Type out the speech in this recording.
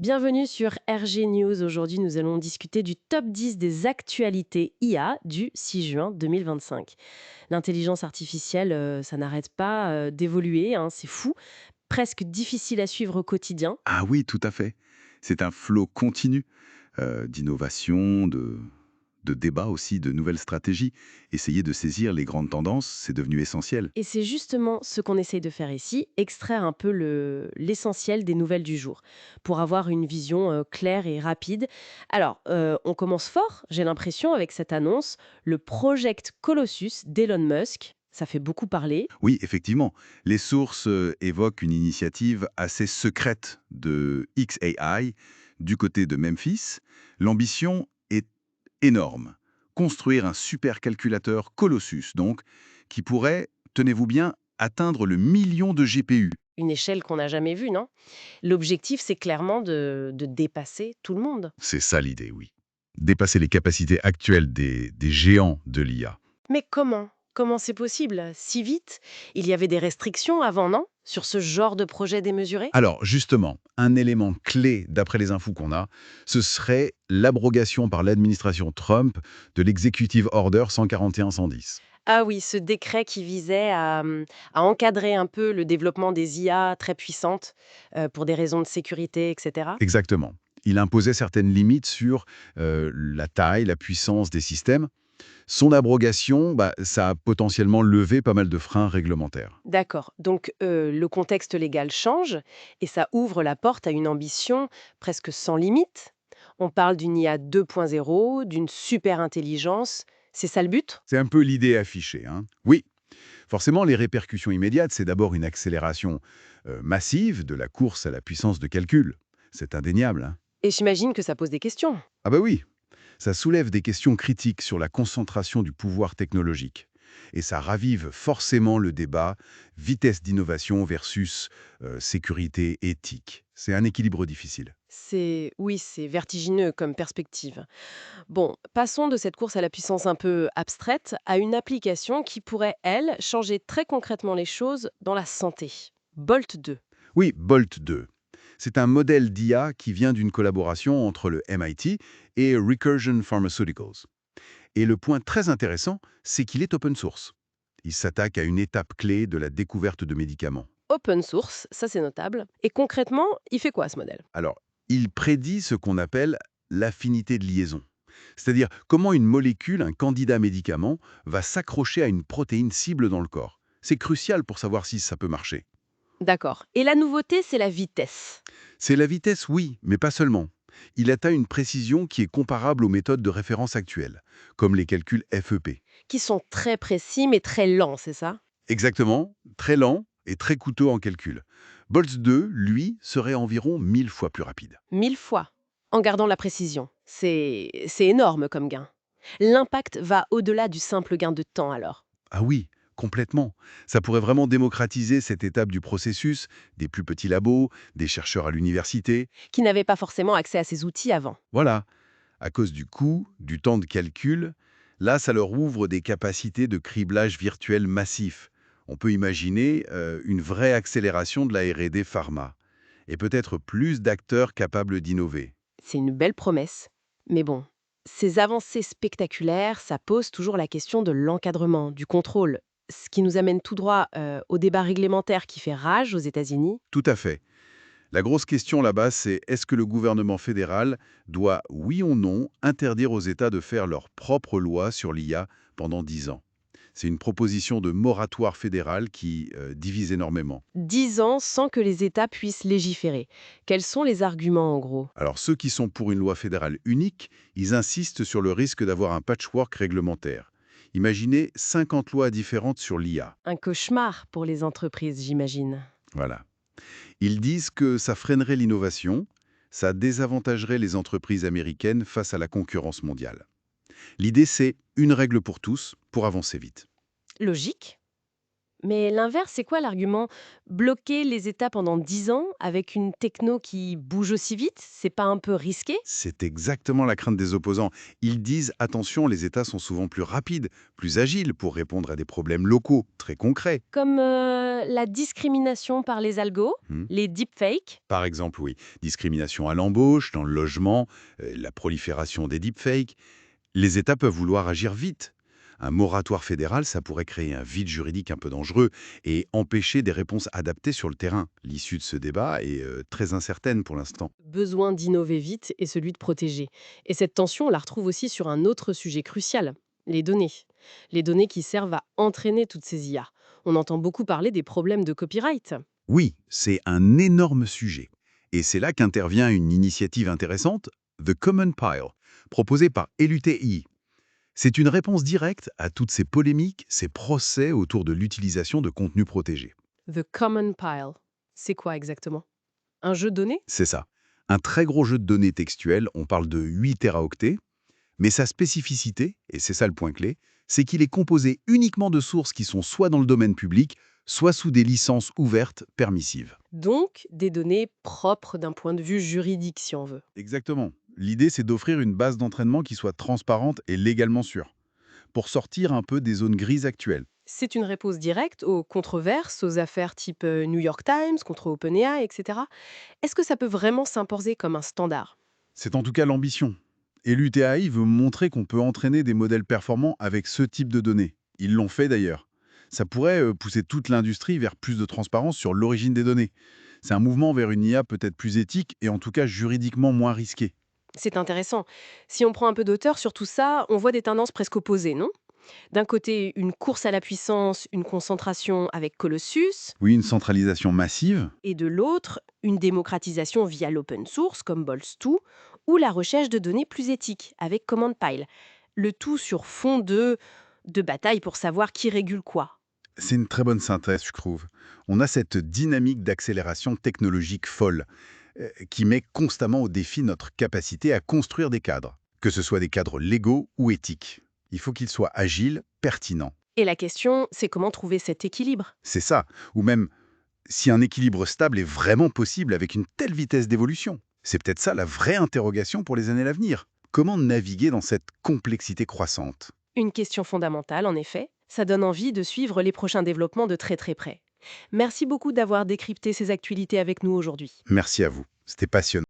Bienvenue sur RG News. Aujourd'hui, nous allons discuter du top 10 des actualités IA du 6 juin 2025. L'intelligence artificielle, ça n'arrête pas d'évoluer, hein, c'est fou, presque difficile à suivre au quotidien. Ah oui, tout à fait. C'est un flot continu d'innovation, de débats aussi, de nouvelles stratégies. Essayer de saisir les grandes tendances, c'est devenu essentiel. Et c'est justement ce qu'on essaye de faire ici, extraire un peu l'essentiel des nouvelles du jour, pour avoir une vision claire et rapide. Alors, on commence fort, j'ai l'impression, avec cette annonce, le Project Colossus d'Elon Musk. Ça fait beaucoup parler. Oui, effectivement, les sources évoquent une initiative assez secrète de XAI du côté de Memphis. L'ambition est énorme. Construire un supercalculateur Colossus, donc, qui pourrait, tenez-vous bien, atteindre le million de GPU. Une échelle qu'on n'a jamais vue, non? L'objectif, c'est clairement de dépasser tout le monde. C'est ça l'idée, oui. Dépasser les capacités actuelles des géants de l'IA. Mais comment? Comment c'est possible? Si vite? Il y avait des restrictions avant, non? Sur ce genre de projet démesuré? Alors, justement, un élément clé, d'après les infos qu'on a, ce serait l'abrogation par l'administration Trump de l'Executive Order 141-110. Ah oui, ce décret qui visait à encadrer un peu le développement des IA très puissantes, pour des raisons de sécurité, et cetera. Exactement. Il imposait certaines limites sur la taille, la puissance des systèmes. Son abrogation, ça a potentiellement levé pas mal de freins réglementaires. D'accord, donc le contexte légal change et ça ouvre la porte à une ambition presque sans limite. On parle d'une IA 2.0, d'une super intelligence. C'est ça le but? C'est un peu l'idée affichée, hein. Oui, forcément, les répercussions immédiates, c'est d'abord une accélération massive de la course à la puissance de calcul. C'est indéniable, hein. Et j'imagine que ça pose des questions. Ah bah oui, ça soulève des questions critiques sur la concentration du pouvoir technologique. Et ça ravive forcément le débat vitesse d'innovation versus sécurité éthique. C'est un équilibre difficile. C'est oui, c'est vertigineux comme perspective. Bon, passons de cette course à la puissance un peu abstraite à une application qui pourrait, elle, changer très concrètement les choses dans la santé. Bolt 2. Oui, Bolt 2. C'est un modèle d'IA qui vient d'une collaboration entre le MIT et Recursion Pharmaceuticals. Et le point très intéressant, c'est qu'il est open source. Il s'attaque à une étape clé de la découverte de médicaments. Open source, ça c'est notable. Et concrètement, il fait quoi ce modèle? Alors, il prédit ce qu'on appelle l'affinité de liaison. C'est-à-dire comment une molécule, un candidat médicament, va s'accrocher à une protéine cible dans le corps. C'est crucial pour savoir si ça peut marcher. D'accord. Et la nouveauté, c'est la vitesse, C'est la vitesse, oui, mais pas seulement. Il atteint une précision qui est comparable aux méthodes de référence actuelles, comme les calculs FEP. qui sont très précis mais très lents, c'est ça? Exactement, très lent et très coûteux en calcul. Boltz 2, lui, serait environ 1000 fois plus rapide. 1000 fois, en gardant la précision. C'est énorme comme gain. L'impact va au-delà du simple gain de temps alors. Ah oui, complètement. Ça pourrait vraiment démocratiser cette étape du processus, des plus petits labos, des chercheurs à l'université. Qui n'avaient pas forcément accès à ces outils avant. Voilà, à cause du coût, du temps de calcul, là, ça leur ouvre des capacités de criblage virtuel massif. On peut imaginer une vraie accélération de la R&D pharma, et peut-être plus d'acteurs capables d'innover. C'est une belle promesse. Mais bon, ces avancées spectaculaires, ça pose toujours la question de l'encadrement, du contrôle. Ce qui nous amène tout droit au débat réglementaire qui fait rage aux États-Unis. Tout à fait. La grosse question là-bas, c'est est-ce que le gouvernement fédéral doit, oui ou non, interdire aux États de faire leur propre loi sur l'IA pendant 10 ans? C'est une proposition de moratoire fédéral qui divise énormément. 10 ans sans que les États puissent légiférer. Quels sont les arguments en gros? Alors ceux qui sont pour une loi fédérale unique, ils insistent sur le risque d'avoir un patchwork réglementaire. Imaginez 50 lois différentes sur l'IA. Un cauchemar pour les entreprises, j'imagine. Voilà. Ils disent que ça freinerait l'innovation, ça désavantagerait les entreprises américaines face à la concurrence mondiale. L'idée, c'est une règle pour tous pour avancer vite. Logique. Mais l'inverse, c'est quoi l'argument? Bloquer les États pendant 10 ans avec une techno qui bouge aussi vite, c'est pas un peu risqué? C'est exactement la crainte des opposants. Ils disent attention, les États sont souvent plus rapides, plus agiles pour répondre à des problèmes locaux, très concrets. Comme la discrimination par les algos, Hmm. les deepfakes. Par exemple, oui, discrimination à l'embauche, dans le logement, la prolifération des deepfakes. Les États peuvent vouloir agir vite. Un moratoire fédéral, ça pourrait créer un vide juridique un peu dangereux et empêcher des réponses adaptées sur le terrain. L'issue de ce débat est très incertaine pour l'instant. Besoin d'innover vite et celui de protéger. Et cette tension, on la retrouve aussi sur un autre sujet crucial, les données. Les données qui servent à entraîner toutes ces IA. On entend beaucoup parler des problèmes de copyright. Oui, c'est un énorme sujet. Et c'est là qu'intervient une initiative intéressante, The Common Pile, proposée par LUTI. C'est une réponse directe à toutes ces polémiques, ces procès autour de l'utilisation de contenus protégés. The Common Pile. C'est quoi exactement? Un jeu de données? C'est ça. Un très gros jeu de données textuelles, on parle de 8 téraoctets, mais sa spécificité, et c'est ça le point clé, c'est qu'il est composé uniquement de sources qui sont soit dans le domaine public, soit sous des licences ouvertes permissives. Donc, des données propres d'un point de vue juridique, si on veut. Exactement. L'idée, c'est d'offrir une base d'entraînement qui soit transparente et légalement sûre, pour sortir un peu des zones grises actuelles. C'est une réponse directe aux controverses, aux affaires type New York Times contre OpenAI, etc. Est-ce que ça peut vraiment s'imposer comme un standard? C'est en tout cas l'ambition. Et l'UTAI veut montrer qu'on peut entraîner des modèles performants avec ce type de données. Ils l'ont fait d'ailleurs. Ça pourrait pousser toute l'industrie vers plus de transparence sur l'origine des données. C'est un mouvement vers une IA peut-être plus éthique et en tout cas juridiquement moins risquée. C'est intéressant. Si on prend un peu d'auteur sur tout ça, on voit des tendances presque opposées, non? D'un côté, une course à la puissance, une concentration avec Colossus, Oui, une centralisation massive. et de l'autre, une démocratisation via l'open source comme Boltz-2, ou la recherche de données plus éthiques avec CommandPile. Le tout sur fond de bataille pour savoir qui régule quoi. C'est une très bonne synthèse, je trouve. On a cette dynamique d'accélération technologique folle qui met constamment au défi notre capacité à construire des cadres, que ce soit des cadres légaux ou éthiques. Il faut qu'ils soient agiles, pertinents. Et la question, c'est comment trouver cet équilibre? C'est ça. Ou même si un équilibre stable est vraiment possible avec une telle vitesse d'évolution. C'est peut-être ça la vraie interrogation pour les années à venir. Comment naviguer dans cette complexité croissante? Une question fondamentale, en effet. Ça donne envie de suivre les prochains développements de très très près. Merci beaucoup d'avoir décrypté ces actualités avec nous aujourd'hui. Merci à vous. C'était passionnant.